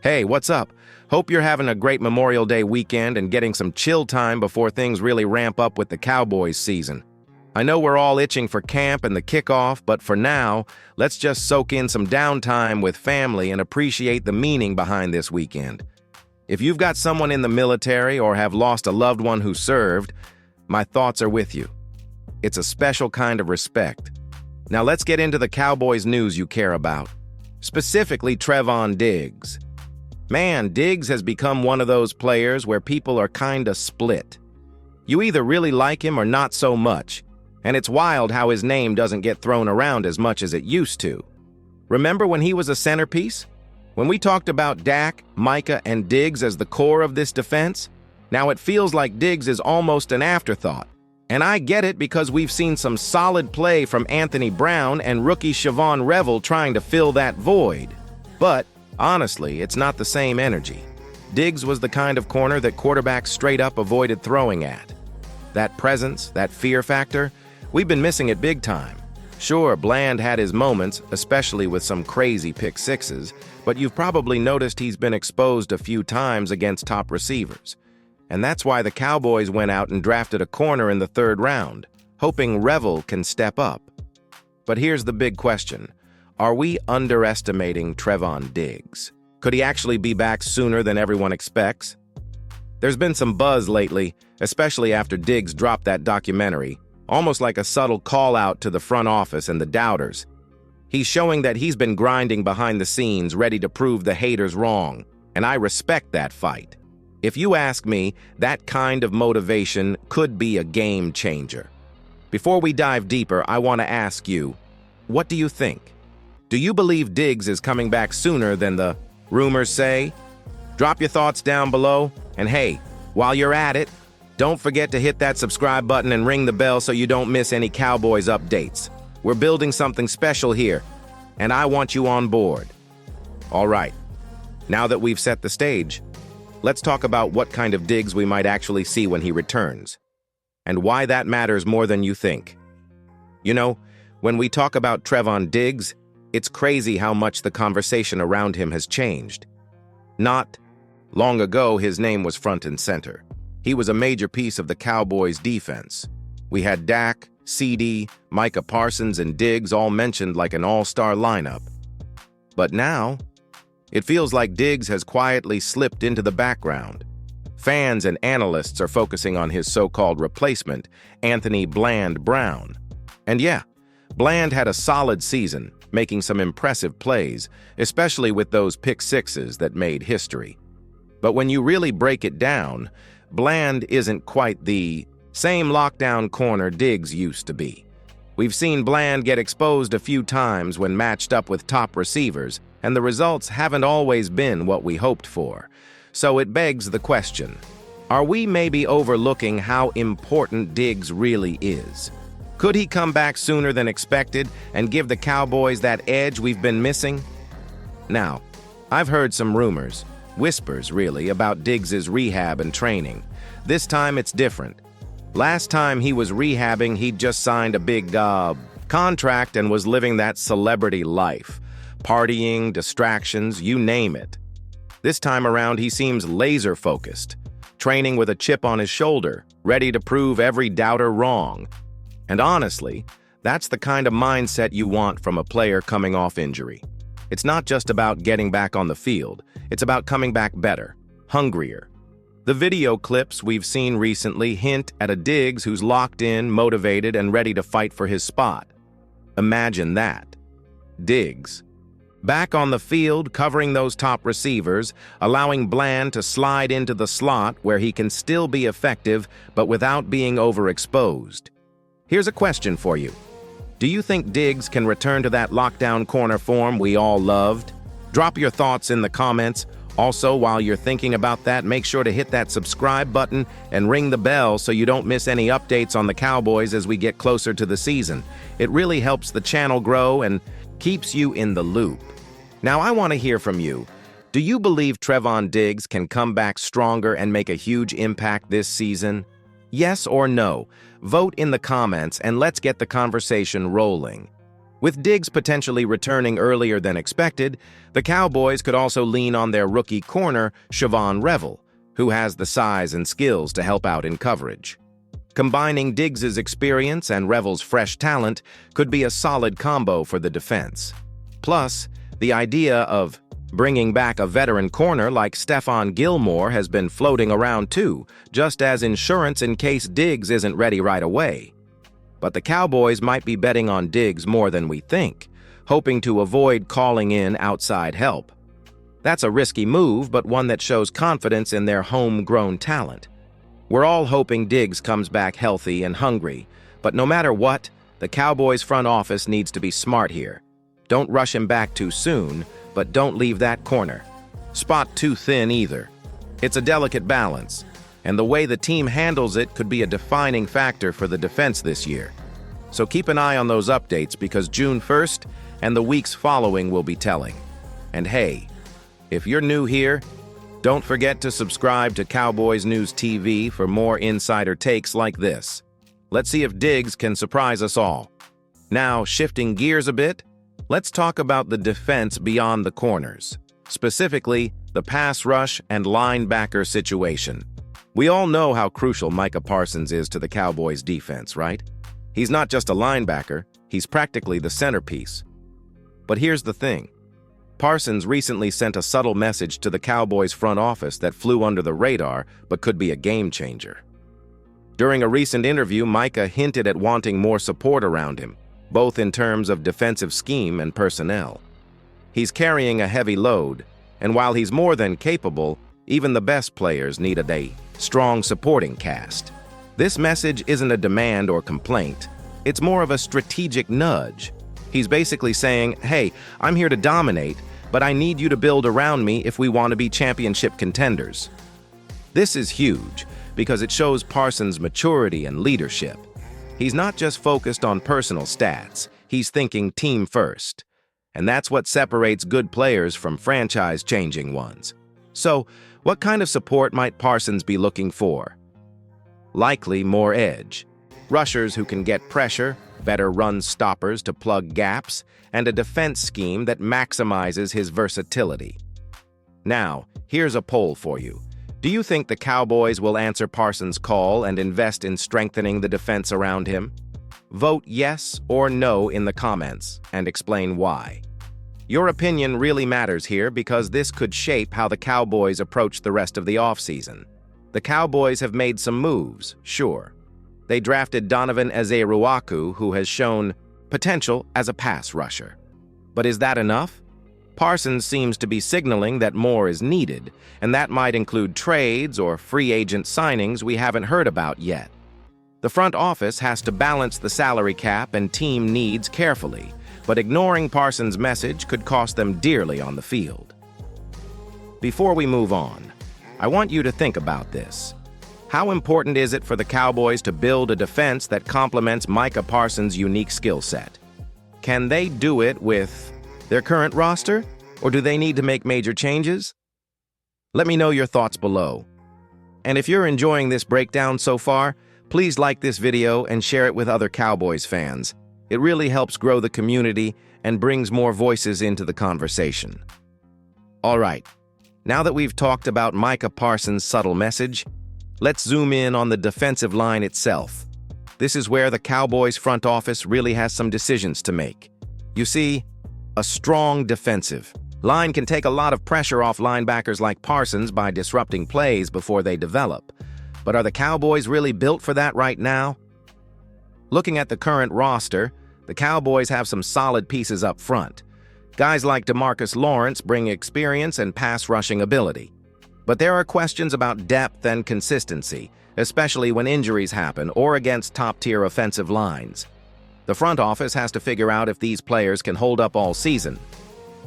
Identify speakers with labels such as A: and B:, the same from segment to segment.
A: Hey, what's up? Hope you're having a great Memorial Day weekend and getting some chill time before things really ramp up with the Cowboys season. I know we're all itching for camp and the kickoff, but for now, let's just soak in some downtime with family and appreciate the meaning behind this weekend. If you've got someone in the military or have lost a loved one who served, my thoughts are with you. It's a special kind of respect. Now let's get into the Cowboys news you care about, specifically Trevon Diggs. Man, Diggs has become one of those players where people are kinda split. You either really like him or not so much, and it's wild how his name doesn't get thrown around as much as it used to. Remember when he was a centerpiece? When we talked about Dak, Micah, and Diggs as the core of this defense? Now it feels like Diggs is almost an afterthought. And I get it because we've seen some solid play from Anthony Brown and rookie Siobhan Revel trying to fill that void. But honestly, it's not the same energy. Diggs was the kind of corner that quarterbacks straight up avoided throwing at. That presence, that fear factor, we've been missing it big time. Sure, Bland had his moments, especially with some crazy pick sixes, but you've probably noticed he's been exposed a few times against top receivers. And that's why the Cowboys went out and drafted a corner in the 3rd round, hoping Revel can step up. But here's the big question. Are we underestimating Trevon Diggs? Could he actually be back sooner than everyone expects? There's been some buzz lately, especially after Diggs dropped that documentary, almost like a subtle call-out to the front office and the doubters. He's showing that he's been grinding behind the scenes, ready to prove the haters wrong, and I respect that fight. If you ask me, that kind of motivation could be a game changer. Before we dive deeper, I want to ask you, what do you think? Do you believe Diggs is coming back sooner than the rumors say? Drop your thoughts down below, and hey, while you're at it, don't forget to hit that subscribe button and ring the bell so you don't miss any Cowboys updates. We're building something special here, and I want you on board. All right, now that we've set the stage, let's talk about what kind of Diggs we might actually see when he returns, and why that matters more than you think. You know, when we talk about Trevon Diggs, it's crazy how much the conversation around him has changed. Not long ago, his name was front and center. He was a major piece of the Cowboys' defense. We had Dak, ceedee, Micah Parsons, and Diggs all mentioned like an all-star lineup. But now, it feels like Diggs has quietly slipped into the background. Fans and analysts are focusing on his so-called replacement, Anthony "Bland" Brown. And yeah, Bland had a solid season, making some impressive plays, especially with those pick sixes that made history. But when you really break it down, Bland isn't quite the same lockdown corner Diggs used to be. We've seen Bland get exposed a few times when matched up with top receivers, and the results haven't always been what we hoped for. So it begs the question, are we maybe overlooking how important Diggs really is? Could he come back sooner than expected and give the Cowboys that edge we've been missing? Now, I've heard some rumors, whispers really, about Diggs' rehab and training. This time it's different. Last time he was rehabbing, he'd just signed a big contract and was living that celebrity life. Partying, distractions, you name it. This time around, he seems laser-focused, training with a chip on his shoulder, ready to prove every doubter wrong. And honestly, that's the kind of mindset you want from a player coming off injury. It's not just about getting back on the field, it's about coming back better, hungrier. The video clips we've seen recently hint at a Diggs who's locked in, motivated, and ready to fight for his spot. Imagine that. Diggs, back on the field, covering those top receivers, allowing Bland to slide into the slot where he can still be effective, but without being overexposed. Here's a question for you. Do you think Diggs can return to that lockdown corner form we all loved? Drop your thoughts in the comments. Also, while you're thinking about that, make sure to hit that subscribe button and ring the bell so you don't miss any updates on the Cowboys as we get closer to the season. It really helps the channel grow and keeps you in the loop. Now, I want to hear from you. Do you believe Trevon Diggs can come back stronger and make a huge impact this season? Yes or no? Vote in the comments and let's get the conversation rolling. With Diggs potentially returning earlier than expected, the Cowboys could also lean on their rookie corner, Trevon Diggs, who has the size and skills to help out in coverage. Combining Diggs' experience and Revel's fresh talent could be a solid combo for the defense. Plus, the idea of bringing back a veteran corner like Stephon Gilmore has been floating around too, just as insurance in case Diggs isn't ready right away. But the Cowboys might be betting on Diggs more than we think, hoping to avoid calling in outside help. That's a risky move, but one that shows confidence in their homegrown talent. We're all hoping Diggs comes back healthy and hungry, but no matter what, the Cowboys front office needs to be smart here. Don't rush him back too soon, but don't leave that corner spot too thin either. It's a delicate balance, and the way the team handles it could be a defining factor for the defense this year. So keep an eye on those updates because June 1st and the weeks following will be telling. And hey, if you're new here, don't forget to subscribe to Cowboys News TV for more insider takes like this. Let's see if Diggs can surprise us all. Now, shifting gears a bit, let's talk about the defense beyond the corners, specifically the pass rush and linebacker situation. We all know how crucial Micah Parsons is to the Cowboys' defense, right? He's not just a linebacker, he's practically the centerpiece. But here's the thing. Parsons recently sent a subtle message to the Cowboys front office that flew under the radar but could be a game changer. During a recent interview, Micah hinted at wanting more support around him, both in terms of defensive scheme and personnel. He's carrying a heavy load, and while he's more than capable, even the best players need a strong supporting cast. This message isn't a demand or complaint. It's more of a strategic nudge. He's basically saying, hey, I'm here to dominate, but I need you to build around me if we want to be championship contenders. This is huge because it shows Parsons' maturity and leadership. He's not just focused on personal stats, he's thinking team first. And that's what separates good players from franchise-changing ones. So, what kind of support might Parsons be looking for? Likely more edge. Rushers who can get pressure, better run stoppers to plug gaps, and a defense scheme that maximizes his versatility. Now, here's a poll for you. Do you think the Cowboys will answer Parsons' call and invest in strengthening the defense around him? Vote yes or no in the comments and explain why. Your opinion really matters here because this could shape how the Cowboys approach the rest of the offseason. The Cowboys have made some moves, sure. They drafted Donovan Ezeuruaku, who has shown potential as a pass rusher. But is that enough? Parsons seems to be signaling that more is needed, and that might include trades or free agent signings we haven't heard about yet. The front office has to balance the salary cap and team needs carefully, but ignoring Parsons' message could cost them dearly on the field. Before we move on, I want you to think about this. How important is it for the Cowboys to build a defense that complements Micah Parsons' unique skill set? Can they do it with their current roster, or do they need to make major changes? Let me know your thoughts below. And if you're enjoying this breakdown so far, please like this video and share it with other Cowboys fans. It really helps grow the community and brings more voices into the conversation. All right, now that we've talked about Micah Parsons' subtle message, let's zoom in on the defensive line itself. This is where the Cowboys front office really has some decisions to make. You see, a strong defensive line can take a lot of pressure off linebackers like Parsons by disrupting plays before they develop. But are the Cowboys really built for that right now? Looking at the current roster, the Cowboys have some solid pieces up front. Guys like DeMarcus Lawrence bring experience and pass rushing ability. But there are questions about depth and consistency, especially when injuries happen or against top-tier offensive lines. The front office has to figure out if these players can hold up all season,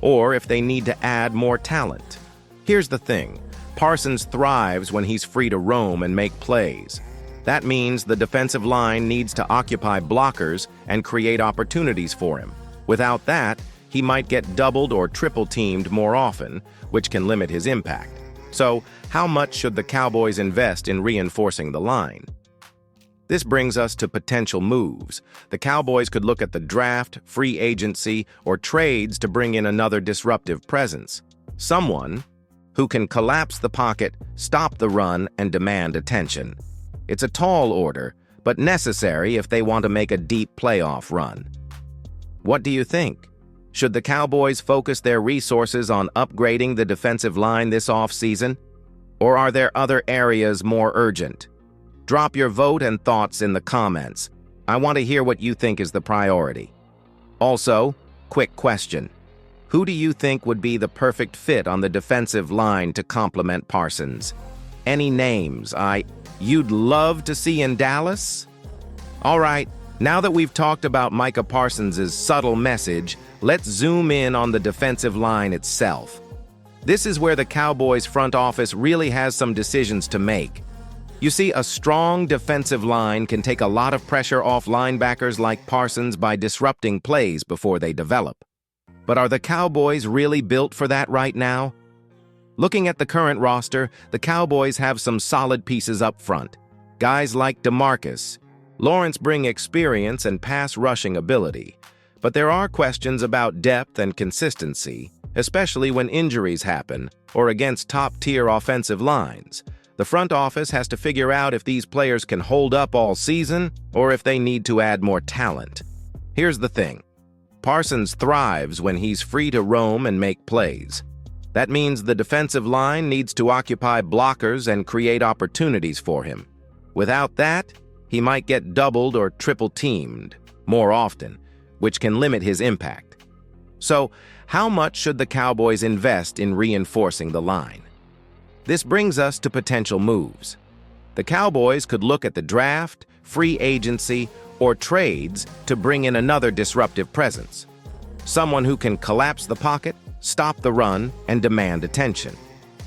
A: or if they need to add more talent. Here's the thing. Parsons thrives when he's free to roam and make plays. That means the defensive line needs to occupy blockers and create opportunities for him. Without that, he might get doubled or triple-teamed more often, which can limit his impact. So, how much should the Cowboys invest in reinforcing the line? This brings us to potential moves. The Cowboys could look at the draft, free agency, or trades to bring in another disruptive presence. Someone who can collapse the pocket, stop the run, and demand attention. It's a tall order, but necessary if they want to make a deep playoff run. What do you think? Should the Cowboys focus their resources on upgrading the defensive line this offseason? Or are there other areas more urgent? Drop your vote and thoughts in the comments. I want to hear what you think is the priority. Also, quick question. Who do you think would be the perfect fit on the defensive line to complement Parsons? Any names you'd love to see in Dallas? All right, now that we've talked about Micah Parsons' subtle message, let's zoom in on the defensive line itself. This is where the Cowboys front office really has some decisions to make. You see, a strong defensive line can take a lot of pressure off linebackers like Parsons by disrupting plays before they develop. But are the Cowboys really built for that right now? Looking at the current roster, the Cowboys have some solid pieces up front. Guys like DeMarcus. Lawrence bring experience and pass rushing ability. But there are questions about depth and consistency, especially when injuries happen or against top-tier offensive lines. The front office has to figure out if these players can hold up all season or if they need to add more talent. Here's the thing. Parsons thrives when he's free to roam and make plays. That means the defensive line needs to occupy blockers and create opportunities for him. Without that, he might get doubled or triple-teamed more often, which can limit his impact. So, how much should the Cowboys invest in reinforcing the line? This brings us to potential moves. The Cowboys could look at the draft, free agency, or trades to bring in another disruptive presence. Someone who can collapse the pocket, stop the run, and demand attention.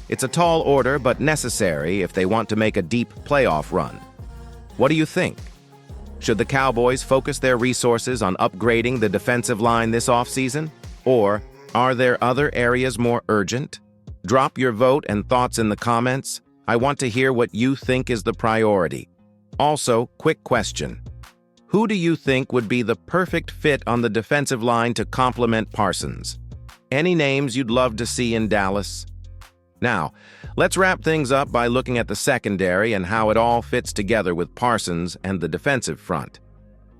A: It's a tall order, but necessary if they want to make a deep playoff run. What do you think? Should the Cowboys focus their resources on upgrading the defensive line this offseason? Or are there other areas more urgent? Drop your vote and thoughts in the comments. I want to hear what you think is the priority. Also, quick question. Who do you think would be the perfect fit on the defensive line to complement Parsons? Any names you'd love to see in Dallas? Now, let's wrap things up by looking at the secondary and how it all fits together with Parsons and the defensive front.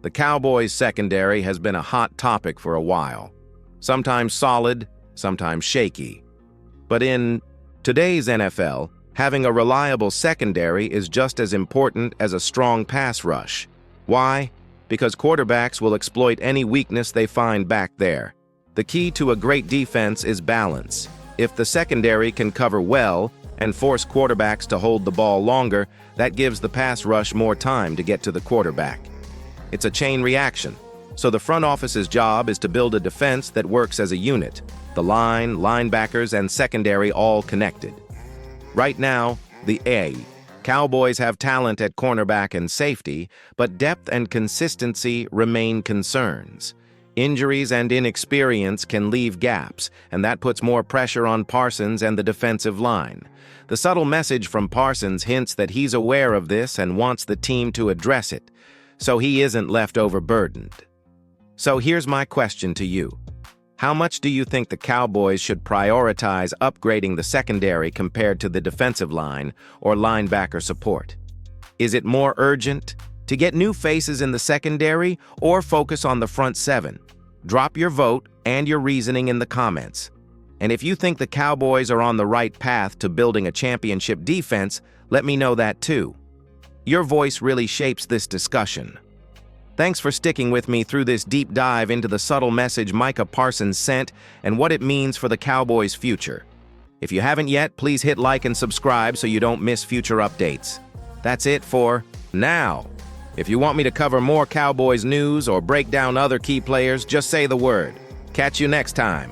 A: The Cowboys' secondary has been a hot topic for a while. Sometimes solid, sometimes shaky. But in today's NFL, having a reliable secondary is just as important as a strong pass rush. Why? Because quarterbacks will exploit any weakness they find back there. The key to a great defense is balance. If the secondary can cover well and force quarterbacks to hold the ball longer, that gives the pass rush more time to get to the quarterback. It's a chain reaction. So the front office's job is to build a defense that works as a unit. The line, linebackers, and secondary all connected. Right now, the Cowboys have talent at cornerback and safety, but depth and consistency remain concerns. Injuries and inexperience can leave gaps, and that puts more pressure on Parsons and the defensive line. The subtle message from Parsons hints that he's aware of this and wants the team to address it, so he isn't left overburdened. So here's my question to you. How much do you think the Cowboys should prioritize upgrading the secondary compared to the defensive line or linebacker support? Is it more urgent to get new faces in the secondary or focus on the front seven? Drop your vote and your reasoning in the comments. And if you think the Cowboys are on the right path to building a championship defense, let me know that too. Your voice really shapes this discussion. Thanks for sticking with me through this deep dive into the subtle message Micah Parsons sent and what it means for the Cowboys' future. If you haven't yet, please hit like and subscribe so you don't miss future updates. That's it for now. If you want me to cover more Cowboys news or break down other key players, just say the word. Catch you next time.